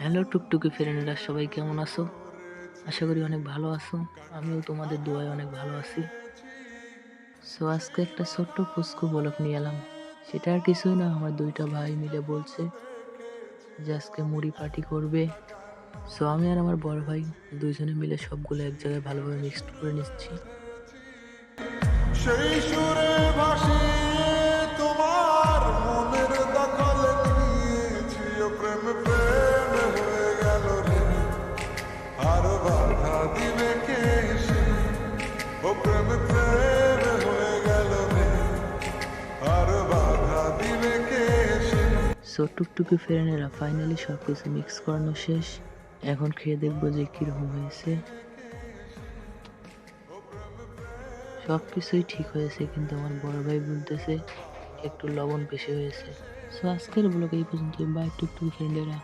Hello টুকটুকি ফ্রেন্ডরা, সবাই কেমন আছো? আশা করি অনেক ভালো আছো। আমিও তোমাদের দোয়ায় অনেক ভালো আছি। সো আজকে একটা ছোট্ট পুচকু ব্লগ নিয়ে এলাম। সেটা আর কিছুই না, আমার দুইটা ভাই মিলে বলছে যে আজকে মুড়ি পার্টি করবে। সো আমি আর আমার বড় ভাই দুইজনে মিলে সবগুলো এক জায়গায় ভালোভাবে মিক্সড করে নিচ্ছি। সেই সুরে ভাসিয়ে তোমার মনের দখল নিয়েছি, ও প্রেম প্রেম হয়ে গেল রে। আর বাধা দিবে কে এসে? ও প্রেম প্রেম হয়ে গেল রে। আর বাধা দিবে কে এসে? সো টুকটুকি ফ্রেন্ডেরা, ফাইনালি সবকিছু মিক্স করানো শেষ। এখন খেয়ে দেখবো যে কিরকম হয়েছে। সবকিছুই ঠিক হয়েছে, কিন্তু আমার বড় ভাই বলতেছে একটু লবণ বেশি হয়েছে। সো আজকের ব্লগ এই পর্যন্ত। বাই টুকটুকি ফ্রেন্ডেরা।